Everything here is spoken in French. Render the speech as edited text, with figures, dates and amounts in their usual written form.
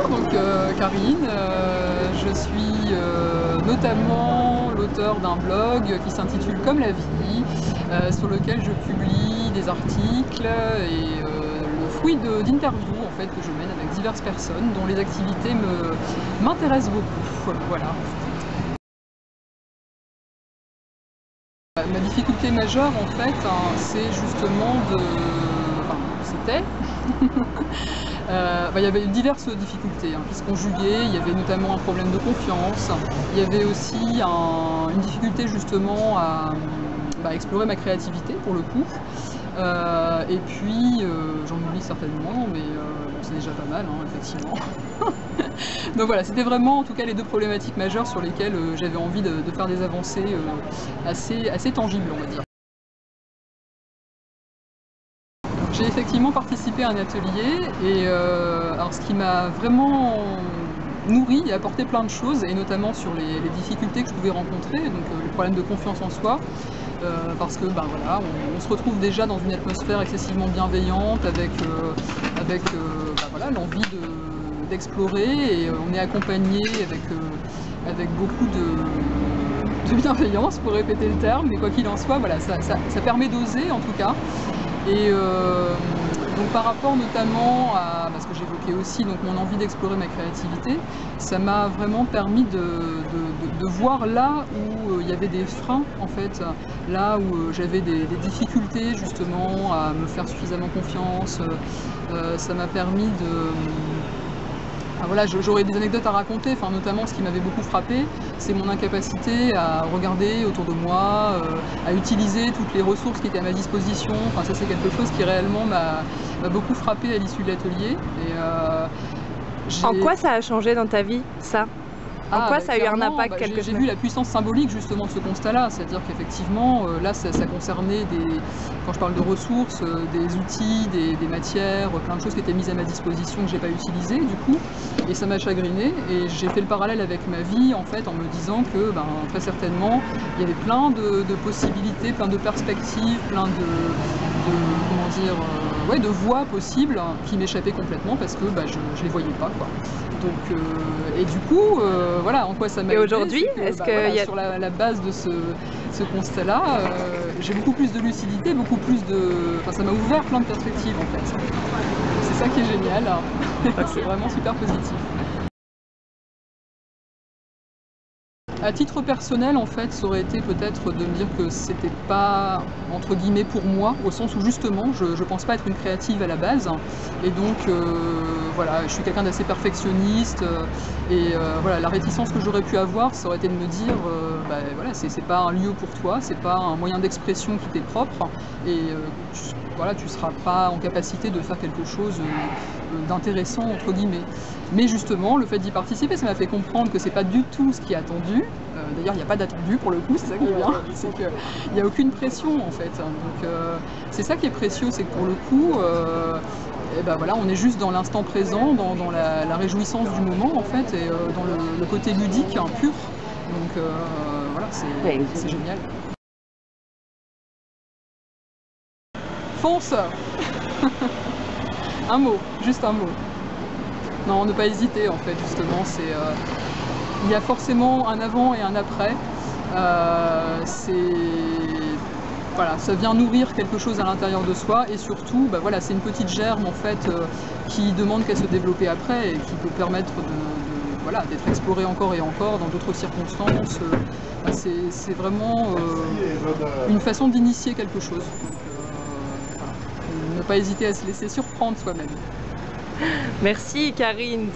donc Karine, je suis notamment l'auteur d'un blog qui s'intitule Comme la vie, sur lequel je publie des articles et le fruit d'interviews en fait, que je mène avec diverses personnes dont les activités m'intéressent beaucoup. Voilà. Ma difficulté majeure en fait, c'est justement c'était il y avait diverses difficultés qui se conjuguaient. Il y avait notamment un problème de confiance. Il y avait aussi une difficulté justement à explorer ma créativité pour le coup. Et puis, j'en oublie certainement, mais c'est déjà pas mal, effectivement. Donc voilà, c'était vraiment en tout cas les deux problématiques majeures sur lesquelles j'avais envie de faire des avancées assez tangibles, on va dire. J'ai effectivement participé à un atelier et alors ce qui m'a vraiment nourri et apporté plein de choses, et notamment sur les difficultés que je pouvais rencontrer, donc le problème de confiance en soi, parce que voilà, on se retrouve déjà dans une atmosphère excessivement bienveillante avec voilà, l'envie d'explorer, et on est accompagné avec beaucoup de bienveillance, pour répéter le terme, mais quoi qu'il en soit, voilà, ça permet d'oser en tout cas. Et donc par rapport notamment à ce que j'évoquais aussi, donc mon envie d'explorer ma créativité, ça m'a vraiment permis de voir là où il y avait des freins en fait, là où j'avais des difficultés justement à me faire suffisamment confiance. Ça m'a permis voilà, j'aurais des anecdotes à raconter, notamment ce qui m'avait beaucoup frappé, c'est mon incapacité à regarder autour de moi, à utiliser toutes les ressources qui étaient à ma disposition. Ça c'est quelque chose qui réellement m'a beaucoup frappé à l'issue de l'atelier. En quoi ça a changé dans ta vie, ça ? En quoi ça a eu un impact quelque chose ? J'ai vu la puissance symbolique justement de ce constat-là, c'est-à-dire qu'effectivement, là ça concernait quand je parle de ressources, des outils, des matières, plein de choses qui étaient mises à ma disposition que j'ai pas utilisées du coup, et ça m'a chagriné, et j'ai fait le parallèle avec ma vie en fait en me disant que très certainement il y avait plein de possibilités, plein de perspectives, plein de voies possibles qui m'échappaient complètement parce que je les voyais pas quoi. Donc, et du coup, voilà en quoi ça m'a aidé. Et aujourd'hui, sur la base de ce constat-là, j'ai beaucoup plus de lucidité, beaucoup plus ça m'a ouvert plein de perspectives en fait. C'est ça qui est génial. C'est vraiment super positif. À titre personnel, en fait, ça aurait été peut-être de me dire que c'était pas, entre guillemets, pour moi, au sens où justement, je pense pas être une créative à la base. Et donc, voilà, je suis quelqu'un d'assez perfectionniste. Et voilà, la réticence que j'aurais pu avoir, ça aurait été de me dire, voilà, c'est pas un lieu pour toi, c'est pas un moyen d'expression qui t'est propre. Et voilà, tu seras pas en capacité de faire quelque chose d'intéressant, entre guillemets. Mais justement, le fait d'y participer, ça m'a fait comprendre que c'est pas du tout ce qui est attendu. D'ailleurs, il n'y a pas d'attendu pour le coup, c'est ça qui est bien. C'est qu'il n'y a aucune pression en fait. Donc c'est ça qui est précieux, c'est que pour le coup, voilà, on est juste dans l'instant présent, dans la réjouissance du moment en fait, et dans le côté ludique pur. Donc voilà, c'est génial. Fonce. Un mot, juste un mot. Non, ne pas hésiter en fait, justement, il y a forcément un avant et un après. Voilà, ça vient nourrir quelque chose à l'intérieur de soi, et surtout, voilà, c'est une petite germe en fait qui demande qu'à se développer après et qui peut permettre voilà, d'être explorée encore et encore dans d'autres circonstances. C'est vraiment une façon d'initier quelque chose. Ne pas hésiter à se laisser surprendre soi-même. Merci Karine.